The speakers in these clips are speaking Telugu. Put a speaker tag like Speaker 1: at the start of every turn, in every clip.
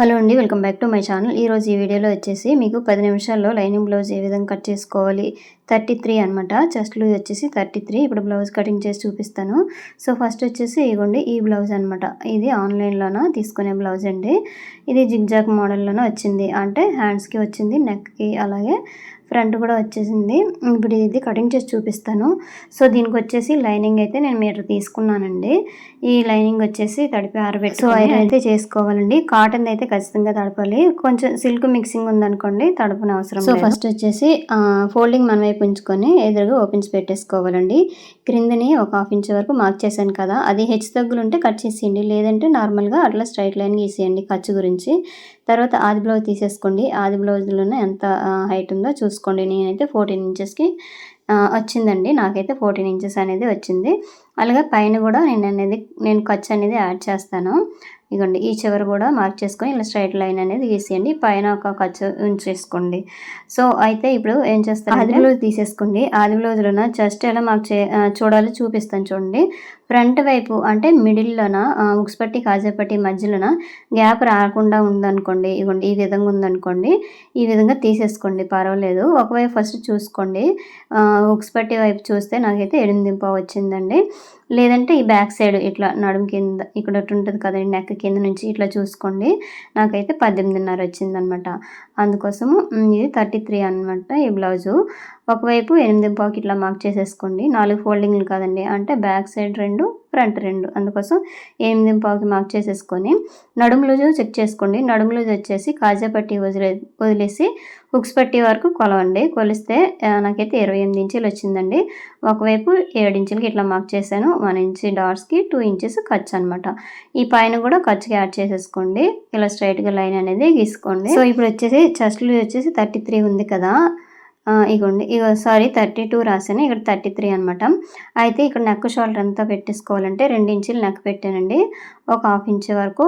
Speaker 1: హలో అండి, welcome back to my channel. ఈరోజు ఈ వీడియోలో వచ్చేసి మీకు 10 నిమిషాల్లో లైనింగ్ బ్లౌజ్ ఏ విధంగా కట్ చేసుకోవాలి 33 అనమాట. చెస్ట్ లూజ్ వచ్చేసి 33. ఇప్పుడు బ్లౌజ్ కటింగ్ చేసి చూపిస్తాను. సో ఫస్ట్ వచ్చేసి ఇగోండి ఈ బ్లౌజ్ అనమాట. ఇది ఆన్లైన్లోన తీసుకునే బ్లౌజ్ అండి. ఇది జిగ్జాగ్ మోడల్లోన వచ్చింది, అంటే హ్యాండ్స్కి వచ్చింది, నెక్కి అలాగే ఫ్రంట్ కూడా వచ్చేసింది. ఇప్పుడు ఇది కటింగ్ చేసి చూపిస్తాను. సో దీనికి వచ్చేసి లైనింగ్ అయితే నేను మీటర్ తీసుకున్నానండి. ఈ లైనింగ్ వచ్చేసి తడిపి ఆరబెట్టి సో ఐరన్ అయితే చేసుకోవాలండి. కాటన్ అయితే ఖచ్చితంగా తడపాలి. కొంచెం సిల్క్ మిక్సింగ్ ఉందనుకోండి తడపని అవసరం. సో ఫస్ట్ వచ్చేసి ఫోల్డింగ్ మన వైపు ఉంచుకొని ఎదురుగా ఓపెన్స్ పెట్టేసుకోవాలండి. క్రిందని ఒక 1/2 ఇంచ్ వరకు మార్క్ చేశాను కదా, అది హెచ్చు తగ్గులు ఉంటే కట్ చేసేయండి, లేదంటే నార్మల్గా అట్లా స్ట్రైట్ లైన్ గీసేయండి ఖర్చు గురించి. తర్వాత ఆది బ్లౌజ్ తీసేసుకోండి. ఆది బ్లౌజ్లోనే ఎంత హైట్ ఉందో చూసుకోండి. నేనైతే 14 ఇంచెస్కి వచ్చిందండి. నాకైతే 14 ఇంచెస్ అనేది వచ్చింది. అలాగే పైన కూడా నేను ఖర్చు అనేది యాడ్ చేస్తాను. ఇగోండి ఈ చివరి కూడా మార్క్ చేసుకొని ఇలా స్ట్రైట్ లైన్ అనేది గీసేయండి. పైన ఒక ఖర్చు ఉంచేసుకోండి. సో అయితే ఇప్పుడు ఏం చేస్తారు, ఆది బ్లౌజ్ తీసేసుకోండి. ఆది బ్లౌజ్లోన చెస్ట్ ఎలా మార్క్ చూడాలి చూపిస్తాను చూడండి. ఫ్రంట్ వైపు అంటే మిడిల్లోన ఉక్స్ పట్టి కాజాపట్టి మధ్యలోన గ్యాప్ రాకుండా ఉందనుకోండి, ఇగోండి ఈ విధంగా ఉందనుకోండి, ఈ విధంగా తీసేసుకోండి, పర్వాలేదు. ఒకవైపు ఫస్ట్ చూసుకోండి. ఉక్స్ పట్టి వైపు చూస్తే నాకైతే 8.5 వచ్చిందండి. లేదంటే ఈ బ్యాక్ సైడ్ ఇట్లా నడుము కింద ఇక్కడ ఉంటుంది కదండి, నెక్ కింద నుంచి ఇట్లా చూసుకోండి. నాకైతే 18.5 వచ్చిందనమాట. అందుకోసము ఇది 33 అనమాట ఈ బ్లౌజు. ఒకవైపు 8.5 ఇట్లా మార్క్ చేసేసుకోండి. 4 ఫోల్డింగ్లు కాదండి, అంటే బ్యాక్ సైడ్ 2 ఫ్రంట్ 2, అందుకోసం 8.5కి మార్క్ చేసేసుకొని నడుము లూజు చెక్ చేసుకోండి. నడుము లూజు వచ్చేసి కాజా పట్టి వదిలేసి హుక్స్ పట్టి వరకు కొలవండి. కొలిస్తే నాకైతే 28 ఇంచులు వచ్చిందండి. ఒకవైపు 7 ఇంచులకి ఇట్లా మార్క్ చేశాను. 1 ఇంచ్ డాట్స్కి 2 ఇంచెస్ ఖర్చు అనమాట. ఈ పైన కూడా ఖర్చుకి యాడ్ చేసేసుకోండి. ఇలా స్ట్రైట్గా లైన్ అనేది గీసుకోండి. సో ఇప్పుడు వచ్చేసి చెస్ట్ లూజ్ వచ్చేసి 33 ఉంది కదా, ఇగోండి 32 రాశాను, ఇక్కడ 33 అనమాట. అయితే ఇక్కడ నెక్ షోల్డర్ అంతా పెట్టేసుకోవాలంటే 2 ఇంచులు నెక్ పెట్టానండి. ఒక 1/2 ఇంచ్ వరకు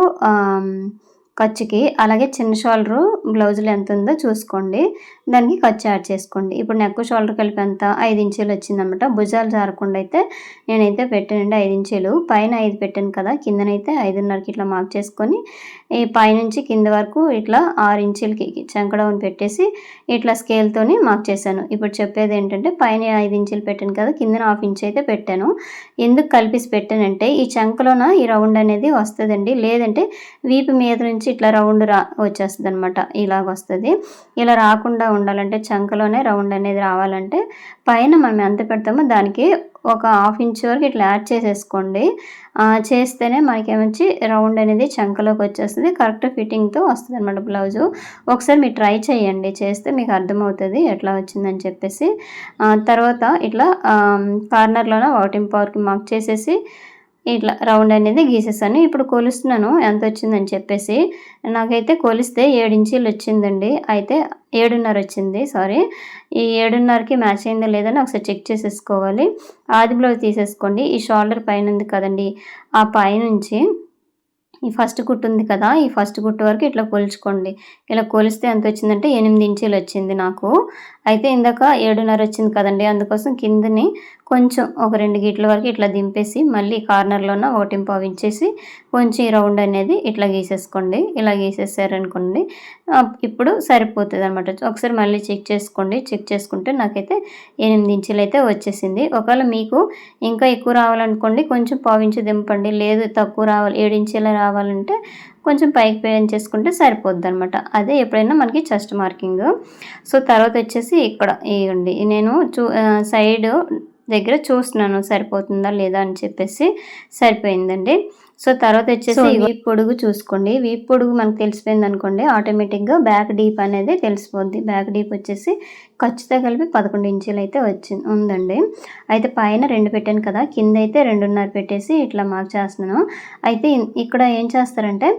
Speaker 1: ఖర్చుకి, అలాగే చిన్న షోల్డరు బ్లౌజులు ఎంత ఉందో చూసుకోండి, దానికి ఖర్చు యాడ్ చేసుకోండి. ఇప్పుడు నెక్ షోల్డర్ కలిపి ఎంత 5 ఇంచులు వచ్చిందనమాట. భుజాలు జారకుండా అయితే నేనైతే పెట్టానండి 5 ఇంచులు. పైన 5 పెట్టాను కదా, కిందనైతే 5.5కి ఇట్లా మార్క్ చేసుకొని ఈ పైనుంచి కింద వరకు ఇట్లా 6 ఇంచులకి చంకడౌన్ పెట్టేసి ఇట్లా స్కేల్తోని మార్క్ చేశాను. ఇప్పుడు చెప్పేది ఏంటంటే పైన 5 ఇంచులు పెట్టాను కదా, కిందన 1/2 ఇంచ్ అయితే పెట్టాను. ఎందుకు కలిపేసి పెట్టానంటే ఈ చంకలోన ఈ రౌండ్ అనేది వస్తుందండి, లేదంటే వీపు మీద నుంచి ఇట్లా రౌండ్ వచ్చేస్తుంది అనమాట. ఇలాగ వస్తుంది. ఇలా రాకుండా ఉండాలంటే చంకలోనే రౌండ్ అనేది రావాలంటే పైన మనం ఎంత పెడతామో దానికి ఒక 1/2 ఇంచ్ వరకు ఇట్లా యాడ్ చేసేసుకోండి. చేస్తేనే మనకేమొచ్చి రౌండ్ అనేది చంకలోకి వచ్చేస్తుంది, కరెక్ట్ ఫిట్టింగ్తో వస్తుంది అనమాట బ్లౌజు. ఒకసారి మీరు ట్రై చేయండి, చేస్తే మీకు అర్థమవుతుంది ఎట్లా వచ్చిందని చెప్పేసి. తర్వాత ఇట్లా కార్నర్లోన 1.5కి మార్క్ చేసేసి ఇట్లా రౌండ్ అనేది గీసేసాను. ఇప్పుడు కొలుస్తున్నాను ఎంత వచ్చిందని చెప్పేసి. నాకైతే కొలిస్తే 7 ఇంచీలు వచ్చిందండి. అయితే 7.5 వచ్చింది, సారీ. ఈ 7.5కి మ్యాచ్ అయిందా లేదని ఒకసారి చెక్ చేసేసుకోవాలి. ఆది బ్లౌజ్ తీసేసుకోండి. ఈ షోల్డర్ పైన ఉంది కదండి, ఆ పైనుంచి ఈ ఫస్ట్ కుట్టు ఉంది కదా, ఈ ఫస్ట్ కుట్టు వరకు ఇట్లా కొలుచుకోండి. ఇలా కొలిస్తే ఎంత వచ్చిందంటే 8 ఇంచీలు వచ్చింది నాకు. అయితే ఇందాక 7.5 వచ్చింది కదండి, అందుకోసం కిందని కొంచెం ఒక 2 గీట్ల వరకు ఇట్లా దింపేసి మళ్ళీ కార్నర్లోన 1.5 ఇంచేసి కొంచెం ఈ రౌండ్ అనేది ఇట్లా గీసేసుకోండి. ఇలా గీసేసారనుకోండి ఇప్పుడు సరిపోతుంది అనమాట. ఒకసారి మళ్ళీ చెక్ చేసుకోండి. చెక్ చేసుకుంటే నాకైతే 8 ఇంచులు అయితే వచ్చేసింది. ఒకవేళ మీకు ఇంకా ఎక్కువ రావాలనుకోండి కొంచెం 1/4 ఇంచు దింపండి, లేదు తక్కువ 7 ఇంచులే రావాలంటే కొంచెం పైకి పెంచేసుకుంటే సరిపోద్ది అనమాట. అదే ఎప్పుడైనా మనకి చెస్ట్ మార్కింగ్. సో తర్వాత వచ్చేసి ఇక్కడ ఇవ్వండి, నేను సైడ్ దగ్గర చూస్తున్నాను సరిపోతుందా లేదా అని చెప్పేసి. సరిపోయిందండి. సో తర్వాత వచ్చేసి వీప్ పొడుగు చూసుకోండి. వీప్ పొడుగు మనకు తెలిసిపోయింది అనుకోండి, ఆటోమేటిక్గా బ్యాక్ డీప్ అనేది తెలిసిపోద్ది. బ్యాక్ డీప్ వచ్చేసి ఖర్చుతో కలిపి 11 ఇంచులు అయితే ఉందండి. అయితే పైన 2 పెట్టాను కదా, కింద అయితే 2.5 పెట్టేసి ఇట్లా మార్క్ చేస్తున్నాను. అయితే ఇక్కడ ఏం చేస్తారంటే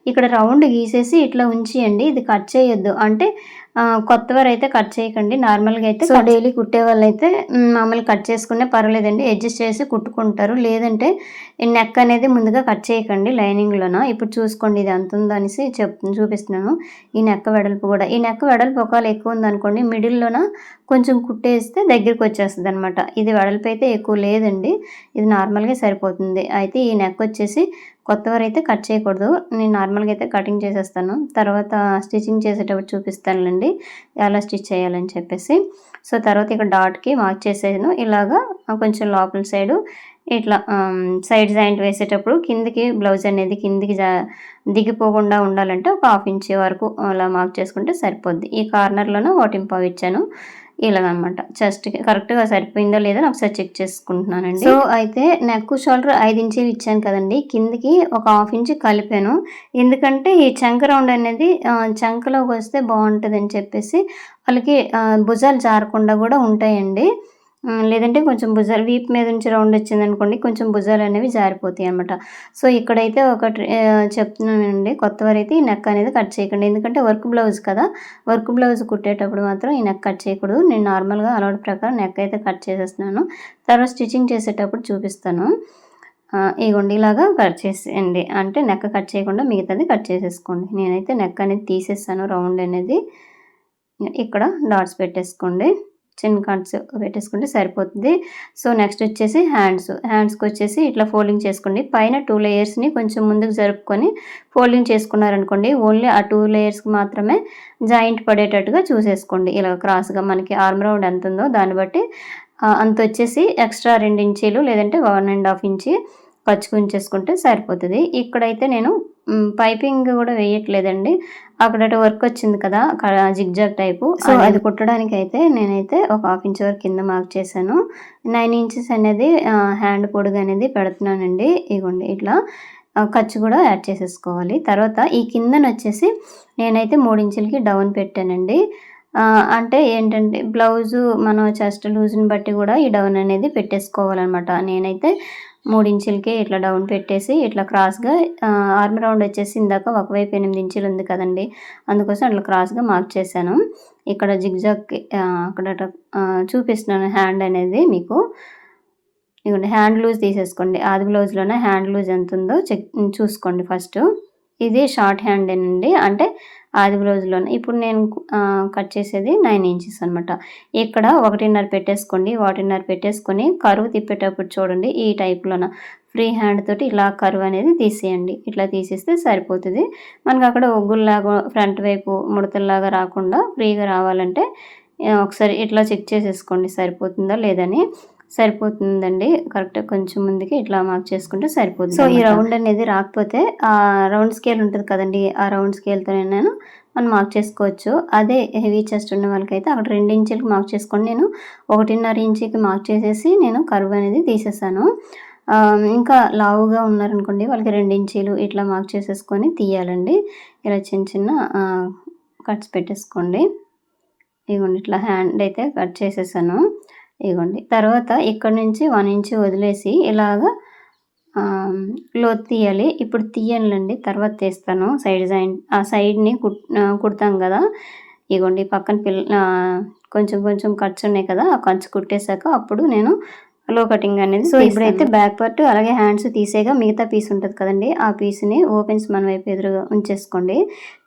Speaker 1: ఇక్కడ రౌండ్ గీసేసి ఇట్లా ఉంచేయండి, ఇది కట్ చేయొద్దు. అంటే కొత్తవారైతే కట్ చేయకండి. నార్మల్‌గా అయితే డైలీ కుట్టే వాళ్ళైతే మామూలుగా కట్ చేసుకునే పర్వాలేదండి. అడ్జస్ట్ చేసి కుట్టుకుంటారు. లేదంటే ఈ నెక్ అనేది ముందుగా కట్ చేయకండి లైనింగ్‌లోన. ఇప్పుడు చూసుకోండి ఇది ఎంత ఉందో అనేసి చూపిస్తున్నాను. ఈ నెక్ వెడల్పు కూడా. ఈ నెక్ వెడల్పు ఒకవేళ ఎక్కువ ఉందనుకోండి మిడిల్‌లోన కొంచెం కుట్టేస్తే దగ్గరికి వచ్చేస్తదనమాట. ఇది వెడల్పు అయితే ఎక్కువ లేదండి. ఇది నార్మల్‌గా సరిపోతుంది. అయితే ఈ నెక్ వచ్చేసి కొత్తవారైతే కట్ చేయకూడదు. నేను నార్మల్‌గా అయితే కటింగ్ చేసేస్తాను. తర్వాత స్టిచ్చింగ్ చేసేటప్పుడు చూపిస్తానులెండి ఎలా స్టిచ్ చేయాలని చెప్పేసి. సో, తర్వాత ఇక్కడ డాట్‌కి మార్క్ చేసాను. ఇలాగా కొంచెం లోపల సైడు ఇట్లా సైడ్ జాయింట్ వేసేటప్పుడు కిందికి బ్లౌజ్ అనేది కిందికి దిగిపోకుండా ఉండాలంటే ఒక 1/2 ఇంచ్ వరకు అలా మార్క్ చేసుకుంటే సరిపోద్ది. ఈ కార్నర్‌లోన 1.25 ఇచ్చాను. ఇలాగనమాట. చెస్ట్‌కి కరెక్ట్‌గా సరిపోయిందో లేదో ఒకసారి చెక్ చేసుకుంటున్నానండి. సో, అయితే నెక్, షోల్డర్ 5 ఇంచీలు ఇచ్చాను కదండీ! కిందకి ఒక 1/2 ఇంచ్ కలిపాను. ఎందుకంటే ఈ చంక రౌండ్ అనేది చంకలోకొస్తే బావుంటదని చెప్పేసి వాళ్ళకి భుజాలు జారకుండా గూడా ఉంటాయండి. లేదంటే కొంచెం భుజాలు వీపు మీద నుంచి రౌండ్ వచ్చిందనుకోండి కొంచెం భుజాలనేవి జారిపోతాయనమాట. సో, ఇక్కడైతే చెప్తున్నానండి కొత్తవారైతే ఈ నెక్ అనేది కట్ చేయకండి. ఎందుకంటే వర్క్ బ్లౌజ్ కదా! వర్క్ బ్లౌజ్ కుట్టేటప్పుడు మాత్రం ఈ నెక్ కట్ చేయకూడదు. నేను నార్మల్‌గా అలవాటు ప్రకారం నెక్ అయితే కట్ చేసేస్తున్నాను. తర్వాత స్టిచ్చింగ్ చేసేటప్పుడు చూపిస్తాను. ఇగోండి ఇలాగా కట్ చేసేయండి. అంటే నెక్ కట్ చేయకుండా మిగతాది కట్ చేసేసుకోండి. నేనైతే నెక్ అనేది తీసేసాను రౌండ్ అనేది. ఇక్కడ డాట్స్ పెట్టేసుకోండి. చిన్న కట్స్ పెట్టేసుకుంటే సరిపోతుంది. సో, నెక్స్ట్ వచ్చేసి హ్యాండ్స్‌కొచ్చేసి ఇట్లా ఫోల్డింగ్ చేసుకోండి. పైన 2 లేయర్స్‌ని కొంచెం ముందుకు జరుపుకొని ఫోల్డింగ్ చేసుకున్నారనుకోండి. ఓన్లీ ఆ 2 లేయర్స్‌కి మాత్రమే జాయింట్ పడేటట్టుగా చూసేసుకోండి. ఇలా క్రాస్‌గా మనకి ఆర్మ్ రౌండ్ ఎంతుందో దాన్ని బట్టి అంతొచ్చేసి ఎక్స్ట్రా 2 ఇంచీలు లేదంటే 1 ½ ఇంచి ఖర్చుకు ఉంచేసుకుంటే సరిపోతది. ఇక్కడైతే నేను పైపింగ్ గూడా వేయట్లేదండి. అక్కడ వర్క్ వచ్చింది కదా! Zigzag type. సో, అది కుట్టడానికైతే నేనైతే ఒక 1/2 ఇంచ్ వరకు కింద మార్క్ చేశాను. 9 ఇంచెస్ అనేది హ్యాండ్ పొడుగు అనేది పెడుతున్నానండి. ఇగోండి ఇట్లా ఖర్చు కూడా యాడ్ చేసేసుకోవాలి. తర్వాత ఈ కిందనొచ్చేసి నేనైతే 3 ఇంచులకి డౌన్ పెట్టానండి. అంటే ఏంటంటే బ్లౌజు మనం చెస్ట్ లూజ్‌ని బట్టి కూడా ఈ డౌన్ అనేది పెట్టేసుకోవాలనమాట. నేనైతే 3 ఇంచులకే ఇట్లా డౌన్ పెట్టేసి ఇట్లా క్రాస్‌గా ఆర్మ్ రౌండ్ వచ్చేసి ఇందాక ఒకవైపు 8 ఇంచులు ఉంది కదండీ! అందుకోసం అట్లా క్రాస్‌గా మార్క్ చేశాను. ఇక్కడ జిగ్‌జాగ్‌కి చూపిస్తున్నాను హ్యాండ్ అనేది మీకు. ఇగోండి హ్యాండ్ లూజ్ తీసేసుకోండి. ఆది బ్లౌజ్‌లోనే హ్యాండ్ లూజ్ ఎంతుందో చూసుకోండి ఫస్టు. ఇది షార్ట్ హ్యాండేనండి. అంటే ఆది బ్లౌజ్‌లోనే. ఇప్పుడు నేను కట్ చేసేది 9 ఇంచెస్ అనమాట. ఇక్కడ 1.5 పెట్టేసుకోండి. 1.5 పెట్టేసుకొని కర్వ్ తిప్పేటప్పుడు చూడండి ఈ టైప్‌లోన ఫ్రీ హ్యాండ్ తోటి ఇలా కర్వ్ అనేది తీసేయండి. ఇట్లా తీసేస్తే సరిపోతది. మనకు అక్కడ ఒగ్గుల్లాగా ఫ్రంట్ వైపు ముడతల్లాగా రాకుండా ఫ్రీగా రావాలంటే ఒకసారి ఇట్లా చెక్ చేసేసుకోండి సరిపోతుందా లేదని. సరిపోతుందండి. కరెక్ట్‌గా కొంచెం ముందుకి ఇట్లా మార్క్ చేసుకుంటే సరిపోతుంది. సో, ఈ రౌండ్ అనేది రాకపోతే రౌండ్ స్కేల్ ఉంటది కదండీ! ఆ రౌండ్ స్కేల్‌తోనే మనం మార్క్ చేసుకోవచ్చు. అదే హెవీ చెస్ట్ ఉన్న వాళ్ళకైతే అక్కడ 2 ఇంచులకి మార్క్ చేసుకోండి. నేను 1.5 ఇంచుకి మార్క్ చేసేసి నేను కర్వ్ అనేది తీసేసాను. ఇంకా లావుగా ఉన్నారనుకోండి వాళ్ళకి 2 ఇంచీలు ఇట్లా మార్క్ చేసేసుకొని తీయాలండి. ఇలా చిన్న చిన్న కట్స్ పెట్టేసుకోండి. ఇగోండి ఇట్లా హ్యాండ్ అయితే కట్ చేసేసాను. ఇగోండి. తర్వాత ఇక్కడ నుంచి 1 ఇంచ్ వదిలేసి ఇలాగా లోతు తీయాలి. ఇప్పుడు తీయనులెండి. తర్వాత తీస్తాను. సైడ్ జాయింట్ ఆ సైడ్‌ని కుడతాం గదా! ఇగోండి పక్కన కొంచెం కొంచెం కట్స్ ఉన్నాయి కదా! ఆ కట్స్ కుట్టేసాక అప్పుడు నేను లో కటింగ్ అనేది సో, ఇప్పుడైతే బ్యాక్ పార్ట్ అలాగే హ్యాండ్స్ తీసేయగా మిగతా పీస్ ఉంటది కదండీ! ఆ పీస్‌ని ఓపెన్స్ మన వైపు ఎదురుగా ఉంచేసుకోండి.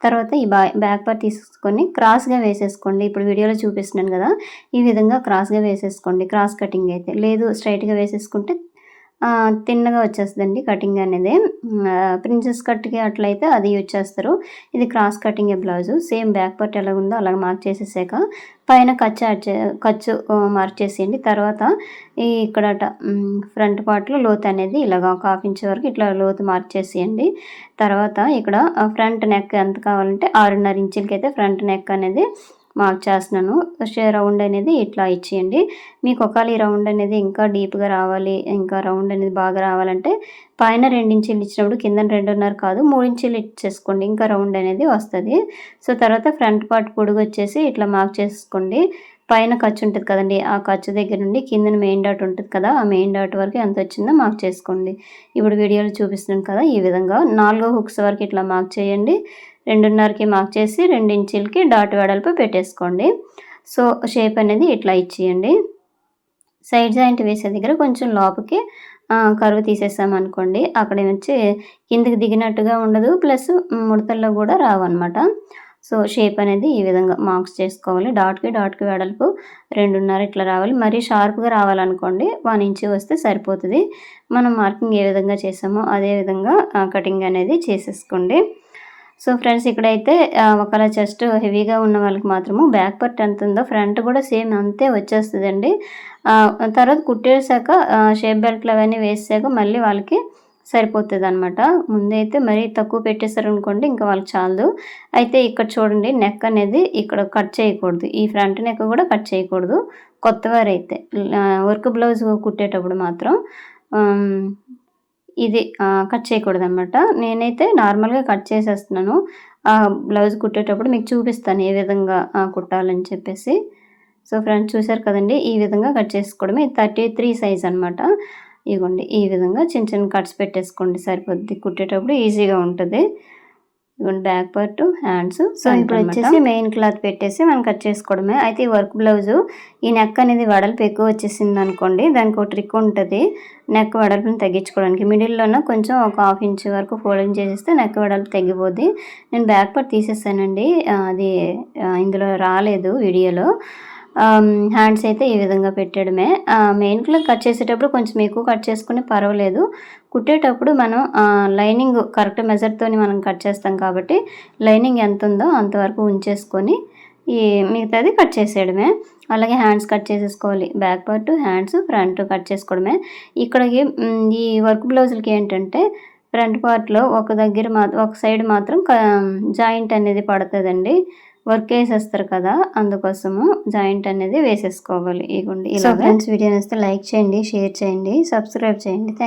Speaker 1: తర్వాత ఈ బ్యాక్ పార్ట్ తీసుకొని క్రాస్‌గా వేసేసుకోండి. ఇప్పుడు వీడియోలో చూపిస్తున్నాను గదా! ఈ విధంగా క్రాస్‌గా వేసేసుకోండి. క్రాస్ కటింగ్ అయితే. లేదు స్ట్రెయిట్‌గా వేసేసుకుంటే తిన్నగా వచ్చేస్తదండి కటింగ్ అనేది. ప్రిన్సెస్ కట్‌కి అట్లయితే అది యూజ్ చేస్తారు. ఇది క్రాస్ కటింగే బ్లౌజు. సేమ్ బ్యాక్ పార్ట్ ఎలాగుందో అలాగ మార్క్ చేసేసాక పైన ఖర్చు మార్క్ చేసేయండి. తర్వాత ఇక్కడట ఫ్రంట్ పార్ట్‌లో లోతు అనేది ఇలాగ ఒక 1/2 ఇంచ్ వరకు ఇట్లా లోతు మార్క్ చేసేయండి. తర్వాత ఇక్కడ ఫ్రంట్ నెక్ ఎంత కావాలంటే 6.5 ఇంచులకైతే ఫ్రంట్ నెక్ అనేది మార్క్ చేస్తున్నాను. రౌండ్ అనేది ఇట్లా ఇచ్చేయండి. మీకు ఒకవేళ ఈ రౌండ్ అనేది ఇంకా డీప్‌గా రావాలి, ఇంకా రౌండ్ అనేది బాగా రావాలంటే పైన 2 ఇంచీలు ఇచ్చినప్పుడు కిందన 2.5 కాదు 3 ఇంచీలు ఇచ్చేసుకోండి. ఇంకా రౌండ్ అనేది వస్తది. సో, తర్వాత ఫ్రంట్ పార్ట్ పొడుగొచ్చేసి ఇట్లా మార్క్ చేసుకోండి. పైన ఖర్చు ఉంటుంది కదండి, ఆ ఖర్చు దగ్గర నుండి కిందన మెయిన్ డాట్ ఉంటుంది కదా, ఆ మెయిన్ డాట్ వరకు ఎంత వచ్చిందో మార్క్ చేసుకోండి. ఇప్పుడు వీడియోలో చూపిస్తున్నాను కదా, ఈ విధంగా 4 హుక్స్ వరకు ఇట్లా మార్క్ చేయండి. 2.5కి మార్క్ చేసి 2 ఇంచులకి డాట్ వెడల్పు పెట్టేసుకోండి. సో షేప్ అనేది ఇట్లా ఇచ్చేయండి. సైడ్ జాయింట్ వేసే దగ్గర కొంచెం లోపలికి కరువు తీసేసామనుకోండి, అక్కడ వచ్చి కిందకి దిగినట్టుగా ఉండదు, ప్లస్ ముడతల్లో కూడా రావన్నమాట. సో షేప్ అనేది ఈ విధంగా మార్క్స్ చేసుకోవాలి. డాట్కి వెడల్పు 2.5 ఇట్లా రావాలి. మరీ షార్ప్గా రావాలనుకోండి 1 ఇంచు వస్తే సరిపోతుంది. మనం మార్కింగ్ ఏ విధంగా చేసామో అదే విధంగా కటింగ్ అనేది చేసేసుకోండి. సో ఫ్రెండ్స్, ఇక్కడైతే ఒకవేళ చెస్ట్ హెవీగా ఉన్న వాళ్ళకి మాత్రము బ్యాక్ పార్ట్ ఎంత ఉందో ఫ్రంట్ కూడా సేమ్ అంతే వచ్చేస్తుందండి. తర్వాత కుట్టేసాక షేప్ బెల్ట్లు అవన్నీ వేసాక మళ్ళీ వాళ్ళకి సరిపోతుందనమాట. ముందైతే మరీ తక్కువ పెట్టేశారనుకోండి ఇంకా వాళ్ళకి చాలదు. అయితే ఇక్కడ చూడండి, నెక్ అనేది ఇక్కడ కట్ చేయకూడదు. ఈ ఫ్రంట్ నెక్ కూడా కట్ చేయకూడదు. కొత్తవారైతే వర్క్ బ్లౌజ్ కుట్టేటప్పుడు మాత్రం ఇది కట్ చేయకూడదనమాట. నేనైతే నార్మల్గా కట్ చేసేస్తున్నాను. బ్లౌజ్ కుట్టేటప్పుడు మీకు చూపిస్తాను ఏ విధంగా కుట్టాలని చెప్పేసి. సో ఫ్రెండ్స్, చూసారు కదండి, ఈ విధంగా కట్ చేసుకోవడమే. 33 సైజ్ అనమాట. ఇదిగోండి, ఈ విధంగా చిన్న చిన్న కట్స్ పెట్టేసుకోండి, సరిపోద్ది. కుట్టేటప్పుడు ఈజీగా ఉంటుంది. ఇదిగోండి బ్యాక్ పార్ట్, హ్యాండ్స్. సో ఇప్పుడు వచ్చేసి మెయిన్ క్లాత్ పెట్టేసి మనం కట్ చేసుకోవడమే. అయితే ఈ వర్క్ బ్లౌజు ఈ నెక్ అనేది వెడల్పు ఎక్కువ వచ్చేసింది అనుకోండి, దానికి ఒక ట్రిక్ ఉంటుంది. నెక్ వెడల్పుని తగ్గించుకోవడానికి మిడిల్లోన కొంచెం ఒక 1/2 ఇంచ్ వరకు ఫోల్డింగ్ చేసేస్తే నెక్ వెడల్పు తగ్గిపోద్ది. నేను బ్యాక్ పార్ట్ తీసేసానండి, అది ఇందులో రాలేదు వీడియోలో. హ్యాండ్స్ అయితే ఈ విధంగా పెట్టడమే. మెయిన్ క్లాత్ కట్ చేసేటప్పుడు కొంచెం ఎక్కువ కట్ చేసుకుని పర్వాలేదు. కుట్టేటప్పుడు మనం లైనింగ్ కరెక్ట్ మెజర్తోని మనం కట్ చేస్తాం కాబట్టి లైనింగ్ ఎంత ఉందో అంతవరకు ఉంచేసుకొని ఈ మిగతాది కట్ చేసేయడమే. అలాగే హ్యాండ్స్ కట్ చేసేసుకోవాలి. Back part, hands, front cut చేసుకోవడమే. ఇక్కడికి ఈ వర్క్ బ్లౌజులకి ఏంటంటే ఫ్రంట్ పార్ట్లో ఒక సైడ్ మాత్రం జాయింట్ అనేది పడుతుందండి. వర్క్ వేసేస్తారు కదా, అందుకోసము జాయింట్ అనేది వేసేసుకోవాలి. ఇగోండి ఇలా. ఫ్రెండ్స్, వీడియో నచ్చితే లైక్ చేయండి, షేర్ చేయండి, సబ్స్క్రైబ్ చేయండి. థ్యాంక్